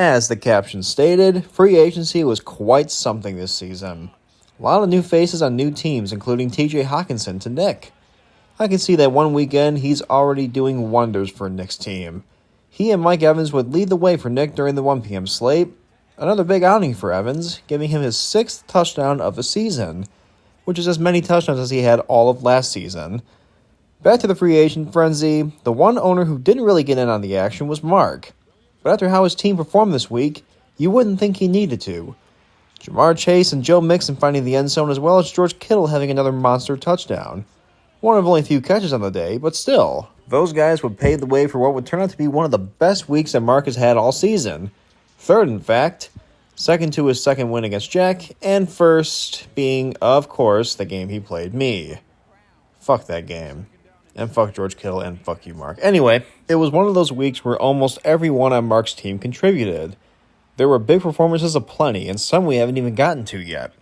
As the caption stated, free agency was quite something this season. A lot of new faces on new teams, including TJ Hawkinson to Nick. I can see that one weekend he's already doing wonders for Nick's team. He and Mike Evans would lead the way for Nick during the 1 p.m. slate. Another big outing for Evans, giving him his 6th touchdown of the season, which is as many touchdowns as he had all of last season. Back to the free agent frenzy, the one owner who didn't really get in on the action was Mark. But after how his team performed this week, you wouldn't think he needed to. Jamar Chase and Joe Mixon finding the end zone, as well as George Kittle having another monster touchdown. One of only a few catches on the day, but still, those guys would pave the way for what would turn out to be one of the best weeks that Mark has had all season. Third, in fact, second to his second win against Jack, and first being, of course, the game he played me. Fuck that game. And fuck George Kittle, and fuck you, Mark. Anyway, it was one of those weeks where almost everyone on Mark's team contributed. There were big performances aplenty, and some we haven't even gotten to yet.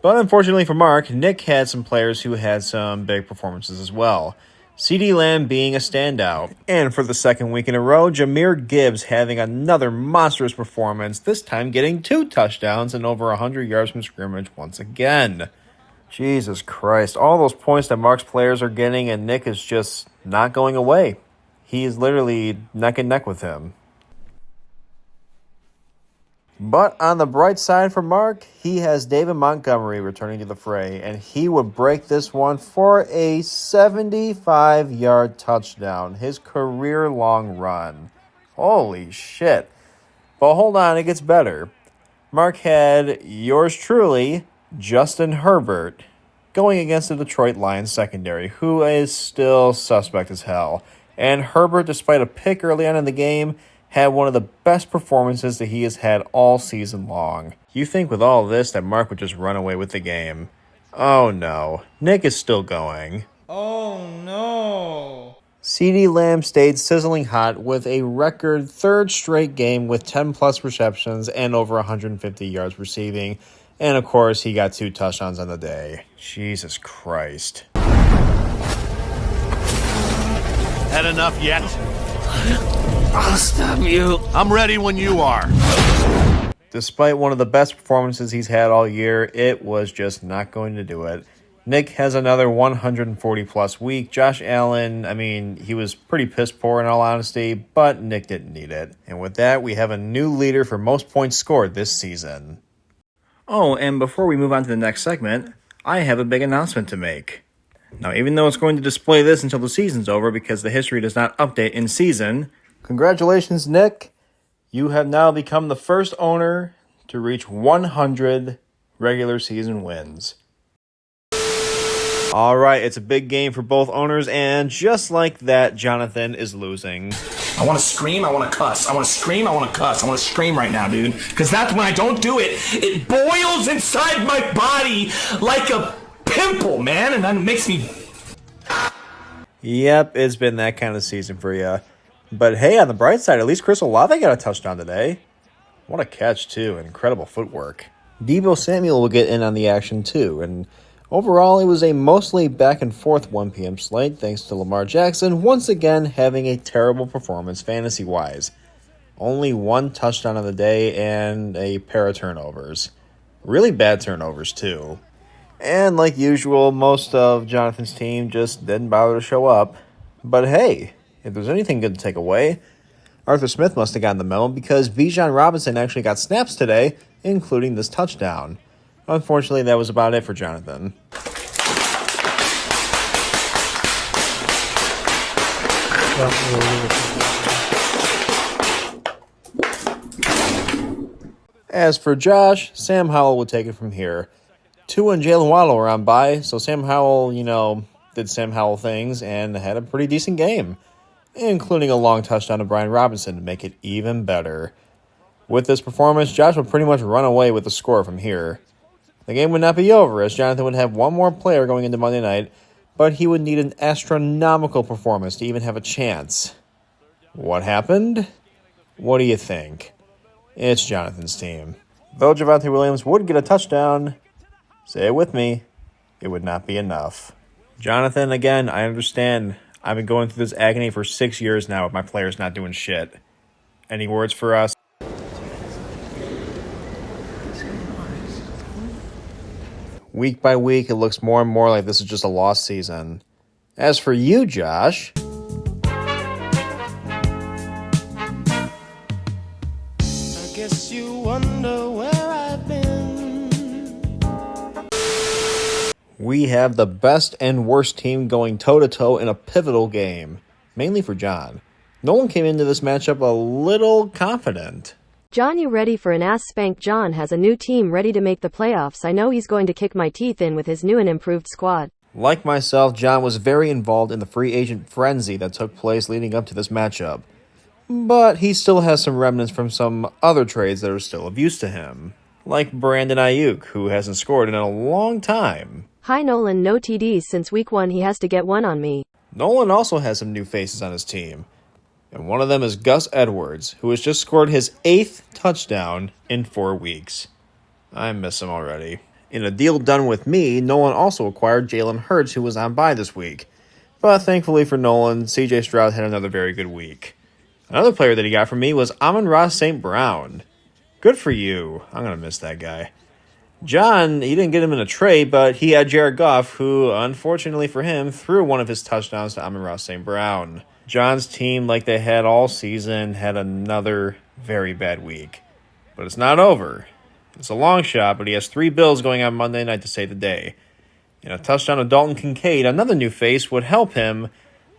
But unfortunately for Mark, Nick had some players who had some big performances as well. CeeDee Lamb being a standout. And for the second week in a row, Jahmyr Gibbs having another monstrous performance, this time getting 2 touchdowns and over 100 yards from scrimmage once again. Jesus Christ, all those points that Mark's players are getting and Nick is just not going away. He is literally neck and neck with him. But on the bright side for Mark, he has David Montgomery returning to the fray, and he would break this one for a 75-yard touchdown, his career-long run. Holy shit. But hold on, it gets better. Mark had yours truly, Justin Herbert, going against the Detroit Lions secondary, who is still suspect as hell. And Herbert, despite a pick early on in the game, had one of the best performances that he has had all season long. You think with all this that Mark would just run away with the game. Oh no, Nick is still going. Oh no. CeeDee Lamb stayed sizzling hot with a record third straight game with 10 plus receptions and over 150 yards receiving. And of course, he got 2 touchdowns on the day. Jesus Christ. Had enough yet? I'll stop you. I'm ready when you are. Despite one of the best performances he's had all year, it was just not going to do it. Nick has another 140-plus week. Josh Allen, he was pretty piss poor in all honesty, but Nick didn't need it. And with that, we have a new leader for most points scored this season. Oh, and before we move on to the next segment, I have a big announcement to make. Now, even though it's going to display this until the season's over because the history does not update in season, congratulations, Nick. You have now become the first owner to reach 100 regular season wins. All right, it's a big game for both owners, and just like that, Jonathan is losing. I want to scream, I want to cuss. I want to scream, I want to cuss. I want to scream right now, dude. Because that's when I don't do it. It boils inside my body like a pimple, man. And then it makes me... Yep, it's been that kind of season for you. But hey, on the bright side, at least Chris Olave got a touchdown today. What a catch, too. Incredible footwork. Deebo Samuel will get in on the action, too. And overall, it was a mostly back-and-forth 1 p.m. slate, thanks to Lamar Jackson once again having a terrible performance fantasy-wise. Only 1 touchdown on the day and a pair of turnovers. Really bad turnovers, too. And like usual, most of Jonathan's team just didn't bother to show up. But hey, if there's anything good to take away, Arthur Smith must have gotten the memo because Bijan Robinson actually got snaps today, including this touchdown. Unfortunately, that was about it for Jonathan. As for Josh, Sam Howell would take it from here. Tua and Jalen Waddle were on bye, so Sam Howell, did Sam Howell things and had a pretty decent game, including a long touchdown to Brian Robinson to make it even better. With this performance, Josh would pretty much run away with the score from here. The game would not be over, as Jonathan would have one more player going into Monday night, but he would need an astronomical performance to even have a chance. What happened? What do you think? It's Jonathan's team. Though Javonte Williams would get a touchdown, say it with me, it would not be enough. Jonathan, again, I understand. I've been going through this agony for 6 years now with my players not doing shit. Any words for us? Week by week, it looks more and more like this is just a lost season. As for you, Josh, I guess you wonder where I've been. we have the best and worst team going toe-to-toe in a pivotal game, mainly for John. Nolan came into this matchup a little confident. John, you ready for an ass spank? John has a new team ready to make the playoffs. I know he's going to kick my teeth in with his new and improved squad. Like myself, John was very involved in the free agent frenzy that took place leading up to this matchup. But he still has some remnants from some other trades that are still of use to him. Like Brandon Ayuk, who hasn't scored in a long time. Hi Nolan, no TDs since week 1. He has to get one on me. Nolan also has some new faces on his team. And one of them is Gus Edwards, who has just scored his 8th touchdown in 4 weeks. I miss him already. In a deal done with me, Nolan also acquired Jalen Hurts, who was on bye this week. But thankfully for Nolan, CJ Stroud had another very good week. Another player that he got from me was Amon-Ra St. Brown. Good for you. I'm going to miss that guy. John, he didn't get him in a trade, but he had Jared Goff, who, unfortunately for him, threw one of his touchdowns to Amon-Ra St. Brown. John's team, like they had all season, had another very bad week. But it's not over. It's a long shot, but he has 3 Bills going on Monday night to save the day. And a touchdown of Dalton Kincaid, another new face, would help him,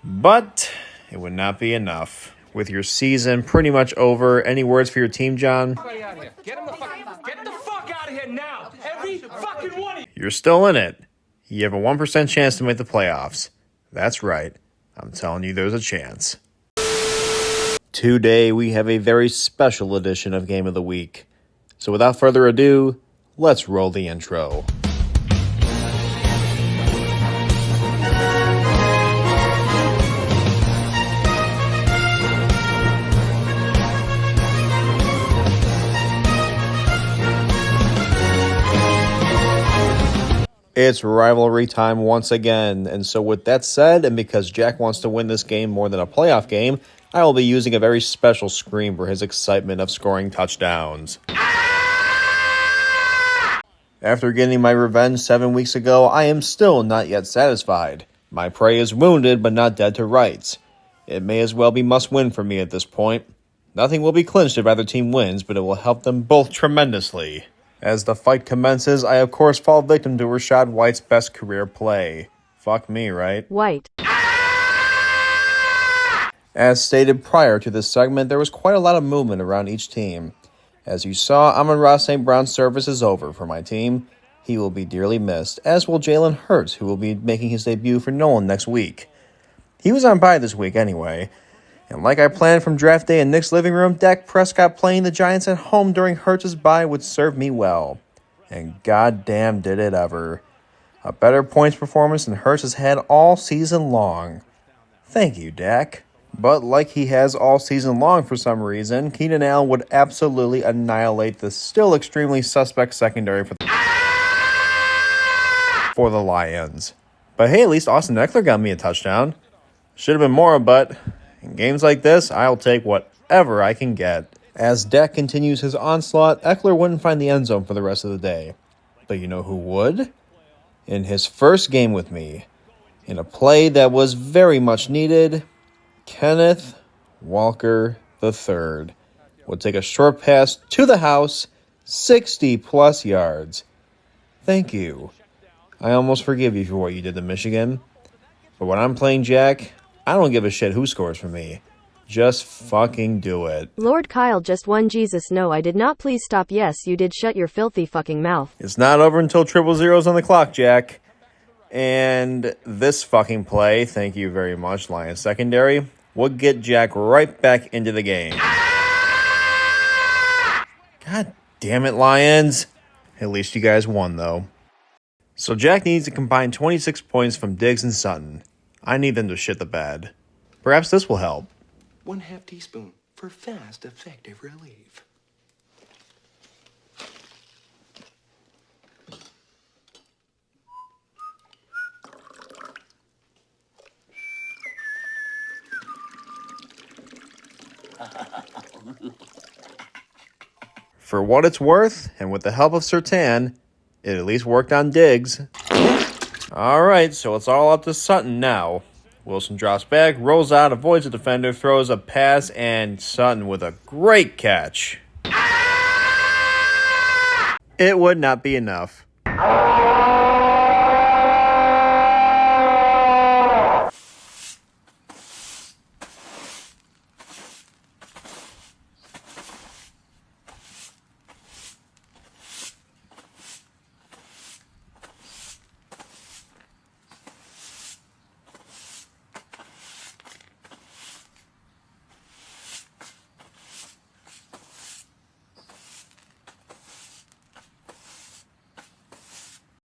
but it would not be enough. With your season pretty much over, any words for your team, John? Get the fuck out of here now! Every fucking one of you! You're still in it. You have a 1% chance to make the playoffs. That's right. I'm telling you, there's a chance. Today, we have a very special edition of Game of the Week. So without further ado, let's roll the intro. It's rivalry time once again, and so with that said, and because Jack wants to win this game more than a playoff game, I will be using a very special scream for his excitement of scoring touchdowns. After getting my revenge 7 weeks ago, I am still not yet satisfied. My prey is wounded but not dead to rights. It may as well be must-win for me at this point. Nothing will be clinched if either team wins, but it will help them both tremendously. As the fight commences, I of course fall victim to Rachaad White's best career play. Fuck me, right? White. As stated prior to this segment, there was quite a lot of movement around each team. As you saw, Amon-Ra St. Brown's service is over for my team. He will be dearly missed, as will Jalen Hurts, who will be making his debut for Nolan next week. He was on bye this week anyway. And like I planned from draft day in Nick's living room, Dak Prescott playing the Giants at home during Hurts' bye would serve me well. And goddamn did it ever. A better points performance than Hurts has had all season long. Thank you, Dak. But like he has all season long for some reason, Keenan Allen would absolutely annihilate the still extremely suspect secondary for the Lions. But hey, at least Austin Eckler got me a touchdown. Should have been more, but in games like this, I'll take whatever I can get. As Dak continues his onslaught, Eckler wouldn't find the end zone for the rest of the day. But you know who would? In his first game with me, in a play that was very much needed, Kenneth Walker III would take a short pass to the house, 60-plus yards. Thank you. I almost forgive you for what you did to Michigan. But when I'm playing Jack, I don't give a shit who scores for me. Just fucking do it. Lord Kyle just won. Jesus, no, I did not. Please stop. Yes, you did. Shut your filthy fucking mouth. It's not over until 000's on the clock, Jack. And this fucking play, thank you very much, Lions secondary, would get Jack right back into the game. God damn it, Lions. At least you guys won, though. So Jack needs to combine 26 points from Diggs and Sutton. I need them to shit the bed. Perhaps this will help. 1/2 teaspoon for fast, effective relief. For what it's worth, and with the help of Sertan, It at least worked on Diggs. All right, so it's all up to Sutton now. Wilson drops back, rolls out, avoids the defender, throws a pass, and Sutton with a great catch. It would not be enough.